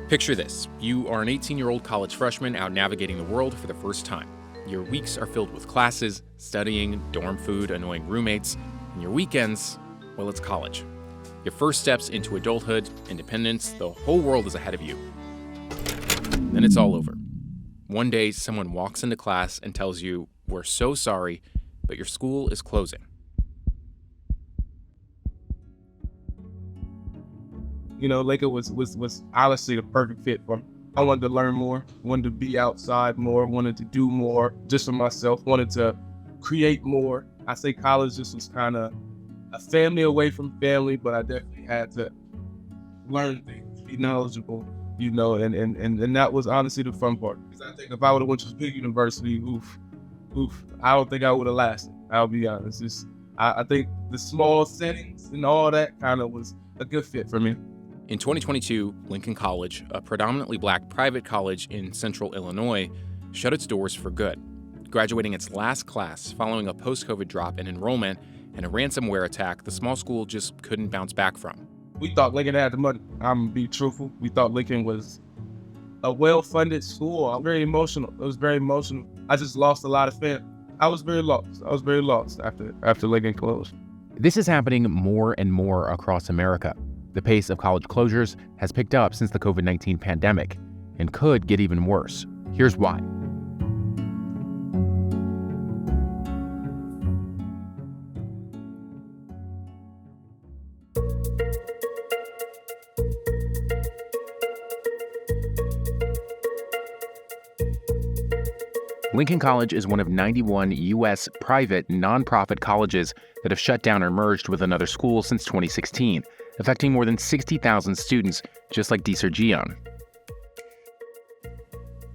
Picture this. You are an 18-year-old college freshman out navigating the world for the first time. Your weeks are filled with classes, studying, dorm food, annoying roommates, and your weekends, well, it's college. Your first steps into adulthood, independence, the whole world is ahead of you. Then it's all over. One day, someone walks into class and tells you, "We're so sorry, but your school is closing." You know, Laker was honestly the perfect fit for me. I wanted to learn more, wanted to be outside more, wanted to do more just for myself, wanted to create more. I say college just was kind of a family away from family, but I definitely had to learn things, be knowledgeable, you know, and that was honestly the fun part. Because I think if I would have went to a big university, I don't think I would have lasted. I'll be honest. I think the small settings and all that kind of was a good fit for me. In 2022, Lincoln College, a predominantly black private college in central Illinois, shut its doors for good, graduating its last class following a post-COVID drop in enrollment and a ransomware attack the small school just couldn't bounce back from. We thought Lincoln had the money. I'm gonna be truthful. We thought Lincoln was a well-funded school. I'm very emotional. It was very emotional. I just lost a lot of family. I was very lost after Lincoln closed. This is happening more and more across America. The pace of college closures has picked up since the COVID-19 pandemic and could get even worse. Here's why. Lincoln College is one of 91 U.S. private nonprofit colleges that have shut down or merged with another school since 2016, affecting more than 60,000 students, just like Dicergion.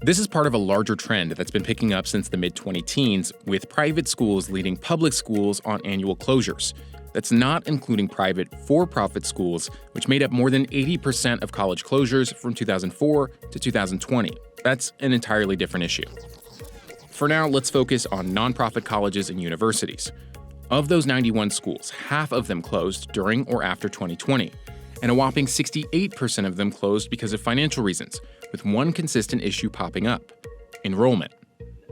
This is part of a larger trend that's been picking up since the mid-2010s, with private schools leading public schools on annual closures. That's not including private for-profit schools, which made up more than 80% of college closures from 2004 to 2020. That's an entirely different issue. For now, let's focus on nonprofit colleges and universities. Of those 91 schools, half of them closed during or after 2020, and a whopping 68% of them closed because of financial reasons, with one consistent issue popping up: enrollment.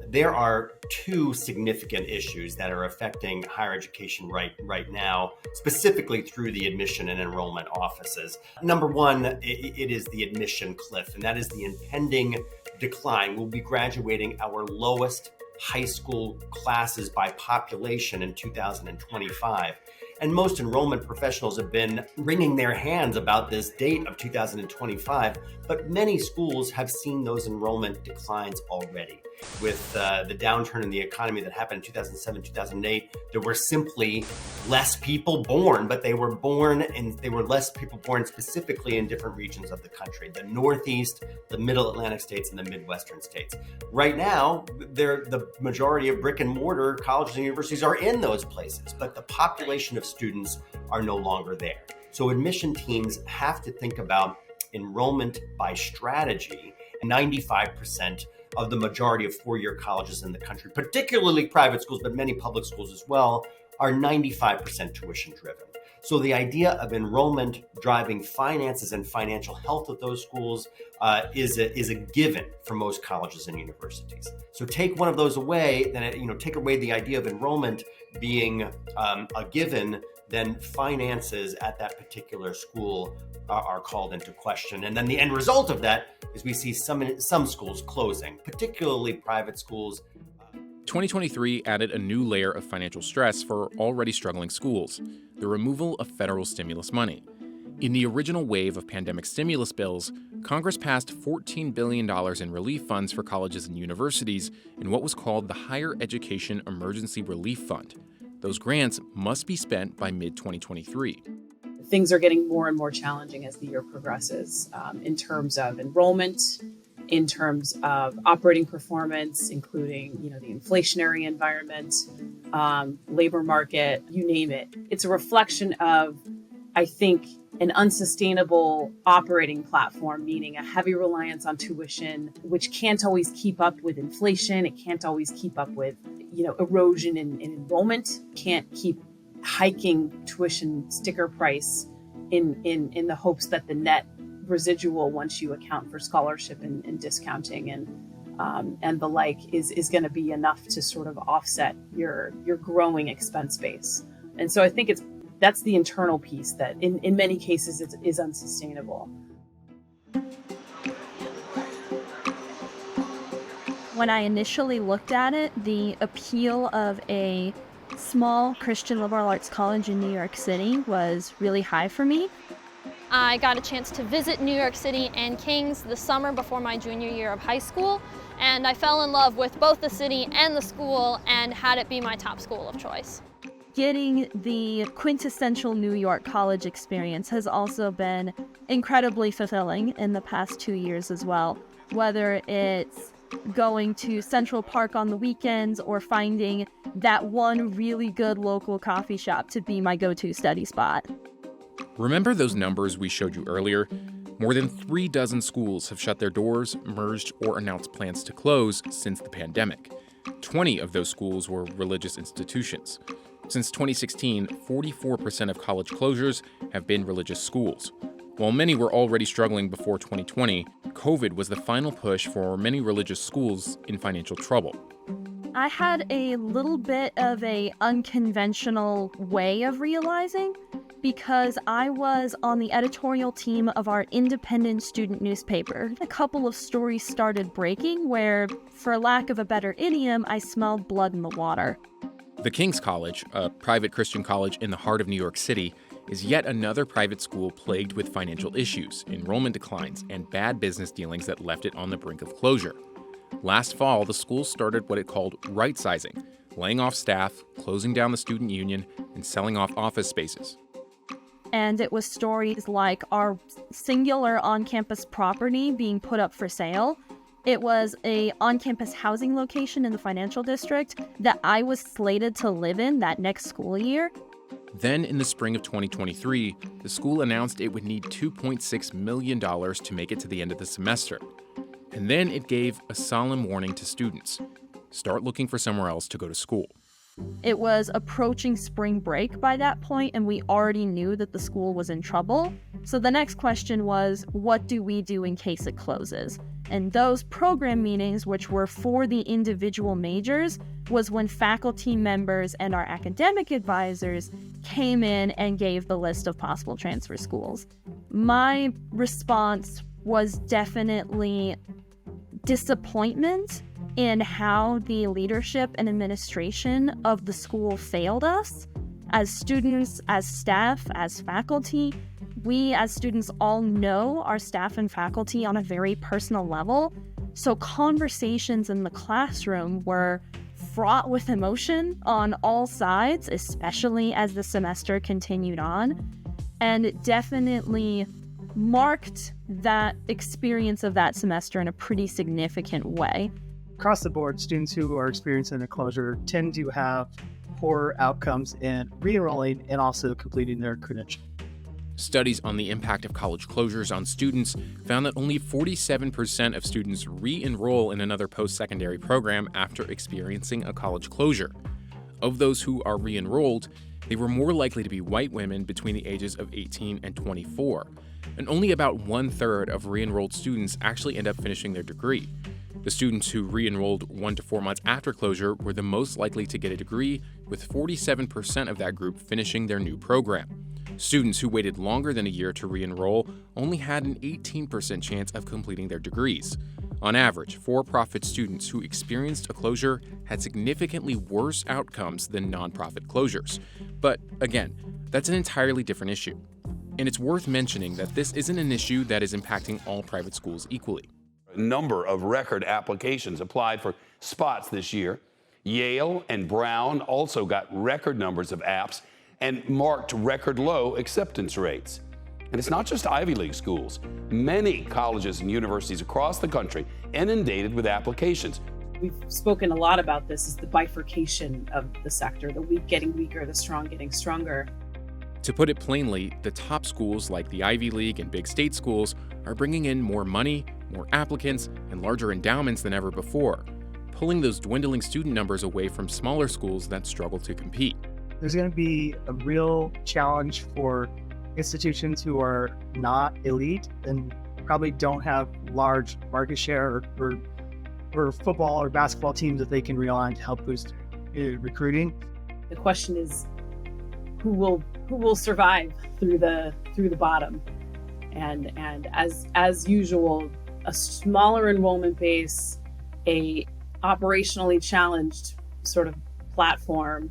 There are two significant issues that are affecting higher education right now, specifically through the admission and enrollment offices. Number one, it is the admission cliff, and that is the impending decline. We'll be graduating our lowest high school classes by population in 2025. And most enrollment professionals have been wringing their hands about this date of 2025, but many schools have seen those enrollment declines already. With the downturn in the economy that happened in 2007, 2008, there were simply less people born, but they were less people born specifically in different regions of the country: the Northeast, the Middle Atlantic states, and the Midwestern states. Right now, the majority of brick and mortar colleges and universities are in those places, but the population of students are no longer there. So admission teams have to think about enrollment by strategy. 95% of the majority of four-year colleges in the country, particularly private schools, but many public schools as well, are 95% tuition driven. So the idea of enrollment driving finances and financial health of those schools is a given for most colleges and universities. So take one of those away, then take away the idea of enrollment being a given, then finances at that particular school are called into question. And then the end result of that is we see some schools closing, particularly private schools. 2023 added a new layer of financial stress for already struggling schools: the removal of federal stimulus money. In the original wave of pandemic stimulus bills, Congress passed $14 billion in relief funds for colleges and universities in what was called the Higher Education Emergency Relief Fund. Those grants must be spent by mid-2023. Things are getting more and more challenging as the year progresses, in terms of enrollment, in terms of operating performance, including the inflationary environment, labor market, you name it. It's a reflection of, I think, an unsustainable operating platform, meaning a heavy reliance on tuition, which can't always keep up with inflation. It can't always keep up with erosion in enrollment, can't keep hiking tuition sticker price in the hopes that the net residual, once you account for scholarship and discounting and the like, is going to be enough to sort of offset your growing expense base. And so I think that's the internal piece that in many cases is unsustainable. When I initially looked at it, the appeal of a small Christian liberal arts college in New York City was really high for me. I got a chance to visit New York City and Kings the summer before my junior year of high school, and I fell in love with both the city and the school and had it be my top school of choice. Getting the quintessential New York college experience has also been incredibly fulfilling in the past 2 years as well, whether it's going to Central Park on the weekends or finding that one really good local coffee shop to be my go-to study spot. Remember those numbers we showed you earlier? More than 3 dozen schools have shut their doors, merged, or announced plans to close since the pandemic. 20 of those schools were religious institutions. Since 2016, 44% of college closures have been religious schools. While many were already struggling before 2020, COVID was the final push for many religious schools in financial trouble. I had a little bit of an unconventional way of realizing, because I was on the editorial team of our independent student newspaper. A couple of stories started breaking where, for lack of a better idiom, I smelled blood in the water. The King's College, a private Christian college in the heart of New York City, is yet another private school plagued with financial issues, enrollment declines, and bad business dealings that left it on the brink of closure. Last fall, the school started what it called right-sizing, laying off staff, closing down the student union, and selling off office spaces. And it was stories like our singular on-campus property being put up for sale. It was a on-campus housing location in the financial district that I was slated to live in that next school year. Then, in the spring of 2023, the school announced it would need $2.6 million to make it to the end of the semester. And then it gave a solemn warning to students: start looking for somewhere else to go to school. It was approaching spring break by that point, and we already knew that the school was in trouble. So the next question was, what do we do in case it closes? And those program meetings, which were for the individual majors, was when faculty members and our academic advisors came in and gave the list of possible transfer schools. My response was definitely disappointment in how the leadership and administration of the school failed us. As students, as staff, as faculty, we as students all know our staff and faculty on a very personal level. So conversations in the classroom were fraught with emotion on all sides, especially as the semester continued on, and it definitely marked that experience of that semester in a pretty significant way. Across the board, students who are experiencing a closure tend to have poor outcomes in re-enrolling and also completing their credential. Studies on the impact of college closures on students found that only 47% of students re-enroll in another post-secondary program after experiencing a college closure. Of those who are re-enrolled, they were more likely to be white women between the ages of 18 and 24, and only about 1/3 of re-enrolled students actually end up finishing their degree. The students who re-enrolled 1 to 4 months after closure were the most likely to get a degree, with 47% of that group finishing their new program. Students who waited longer than a year to re-enroll only had an 18% chance of completing their degrees. On average, for-profit students who experienced a closure had significantly worse outcomes than nonprofit closures. But again, that's an entirely different issue. And it's worth mentioning that this isn't an issue that is impacting all private schools equally. A number of record applications applied for spots this year. Yale and Brown also got record numbers of apps and marked record low acceptance rates. And it's not just Ivy League schools. Many colleges and universities across the country inundated with applications. We've spoken a lot about this, is the bifurcation of the sector, the weak getting weaker, the strong getting stronger. To put it plainly, the top schools like the Ivy League and big state schools are bringing in more money, more applicants, and larger endowments than ever before, pulling those dwindling student numbers away from smaller schools that struggle to compete. There's going to be a real challenge for institutions who are not elite and probably don't have large market share or football or basketball teams that they can rely on to help boost recruiting. The question is, who will survive through the bottom, and as usual, a smaller enrollment base, a operationally challenged sort of platform,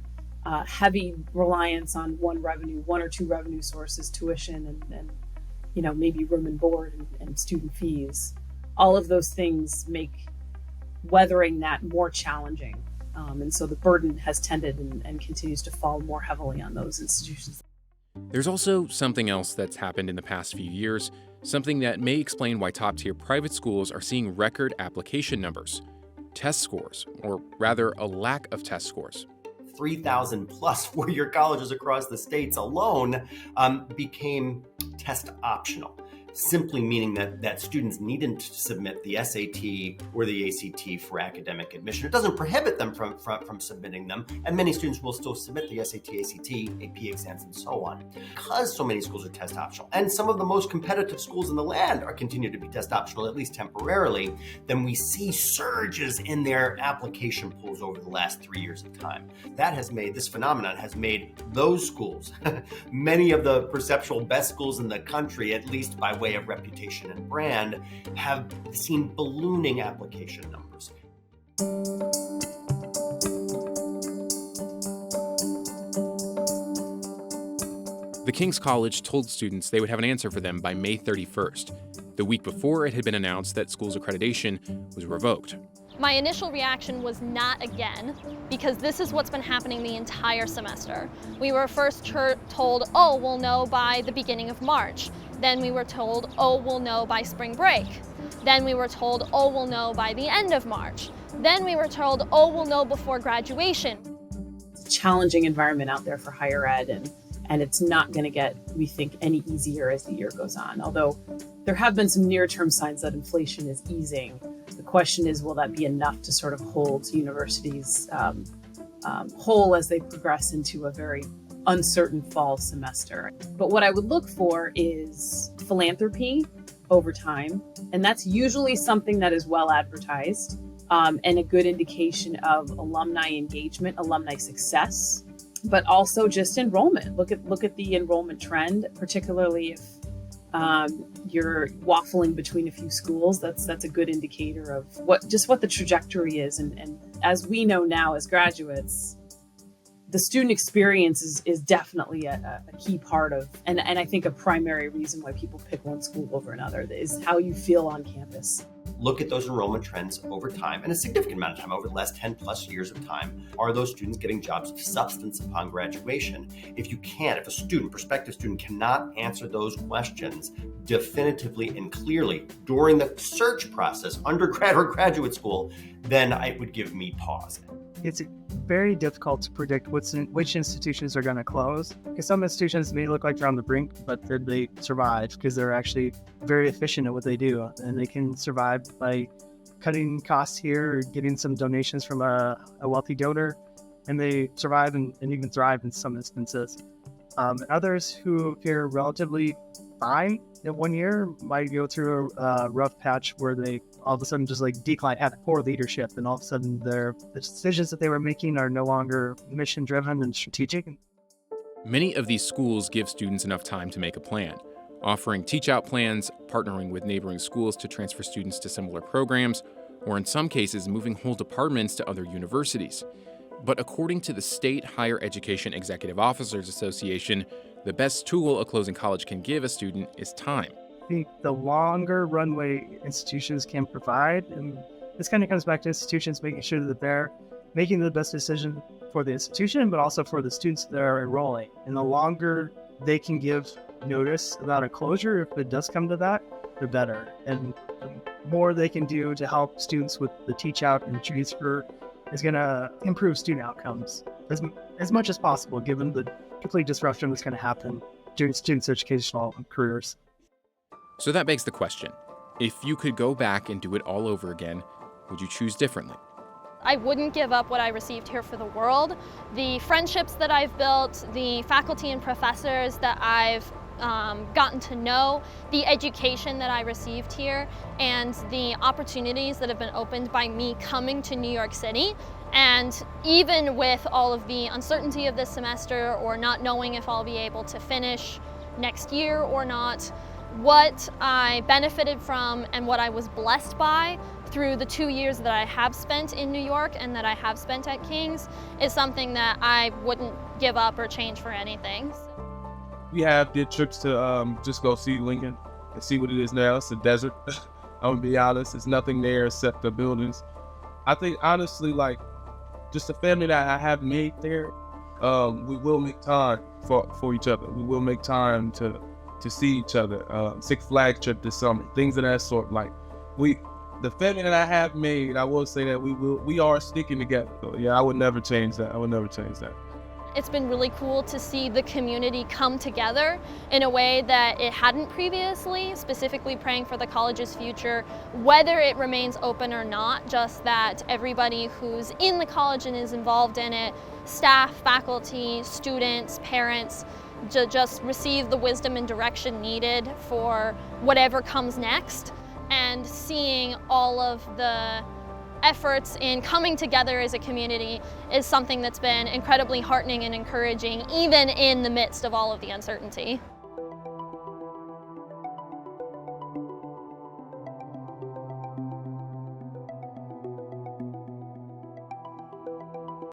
heavy reliance on one or two revenue sources, tuition and maybe room and board and student fees. All of those things make weathering that more challenging. And so the burden has tended and continues to fall more heavily on those institutions. There's also something else that's happened in the past few years, something that may explain why top-tier private schools are seeing record application numbers: test scores, or rather a lack of test scores. 3,000 plus four-year colleges across the states alone became test optional, simply meaning that students needn't submit the SAT or the ACT for academic admission. It doesn't prohibit them from submitting them, and many students will still submit the SAT, ACT, AP exams, and so on. Because so many schools are test optional, and some of the most competitive schools in the land are continued to be test optional, at least temporarily, then we see surges in their application pools over the last 3 years of time. This phenomenon has made those schools, many of the perceptual best schools in the country, at least by way of reputation and brand, have seen ballooning application numbers. The King's College told students they would have an answer for them by May 31st, the week before it had been announced that school's accreditation was revoked. My initial reaction was not again, because this is what's been happening the entire semester. We were first told, oh, we'll know by the beginning of March. Then we were told, oh, we'll know by spring break. Then we were told, oh, we'll know by the end of March. Then we were told, oh, we'll know before graduation. It's a challenging environment out there for higher ed, and it's not going to get, we think, any easier as the year goes on. Although there have been some near-term signs that inflation is easing. The question is, will that be enough to sort of hold universities whole as they progress into a very uncertain fall semester? But what I would look for is philanthropy over time, and that's usually something that is well advertised and a good indication of alumni engagement, alumni success, but also just enrollment. Look at the enrollment trend, particularly if you're waffling between a few schools. That's a good indicator of what the trajectory is. And as we know now as graduates, the student experience is definitely a key part of, and I think a primary reason why people pick one school over another is how you feel on campus. Look at those enrollment trends over time, and a significant amount of time, over the last 10 plus years of time. Are those students getting jobs of substance upon graduation? If a prospective student cannot answer those questions definitively and clearly during the search process, undergrad or graduate school, then it would give me pause. It's very difficult to predict which institutions are going to close, because some institutions may look like they're on the brink, but they survive because they're actually very efficient at what they do, and they can survive by cutting costs here or getting some donations from a wealthy donor, and they survive and even thrive in some instances. Others who appear relatively fine in 1 year might go through a rough patch where they all of a sudden just decline, have poor leadership, and all of a sudden the decisions that they were making are no longer mission driven and strategic. Many of these schools give students enough time to make a plan, offering teach-out plans, partnering with neighboring schools to transfer students to similar programs, or in some cases moving whole departments to other universities. But according to the State Higher Education Executive Officers Association, the best tool a closing college can give a student is time. I think the longer runway institutions can provide, and this kind of comes back to institutions making sure that they're making the best decision for the institution, but also for the students that are enrolling. And the longer they can give notice about a closure, if it does come to that, the better. And the more they can do to help students with the teach out and transfer is going to improve student outcomes as much as possible, given the complete disruption that's going to happen during students' educational careers. So that begs the question, if you could go back and do it all over again, would you choose differently? I wouldn't give up what I received here for the world. The friendships that I've built, the faculty and professors that I've gotten to know the education that I received here and the opportunities that have been opened by me coming to New York City. And even with all of the uncertainty of this semester or not knowing if I'll be able to finish next year or not, what I benefited from and what I was blessed by through the 2 years that I have spent in New York and that I have spent at King's is something that I wouldn't give up or change for anything. We did trips to just go see Lincoln and see what it is now. It's a desert. I'm gonna be honest, there's nothing there except the buildings. I think honestly, like, just the family that I have made there, we will make time for each other. We will make time to see each other. Six Flags trip this summer, things of that sort. Like, the family that I have made, I will say that we are sticking together. So yeah, I would never change that. It's been really cool to see the community come together in a way that it hadn't previously, specifically praying for the college's future, whether it remains open or not, just that everybody who's in the college and is involved in it, staff, faculty, students, parents, just receive the wisdom and direction needed for whatever comes next. And seeing all of the efforts in coming together as a community is something that's been incredibly heartening and encouraging, even in the midst of all of the uncertainty.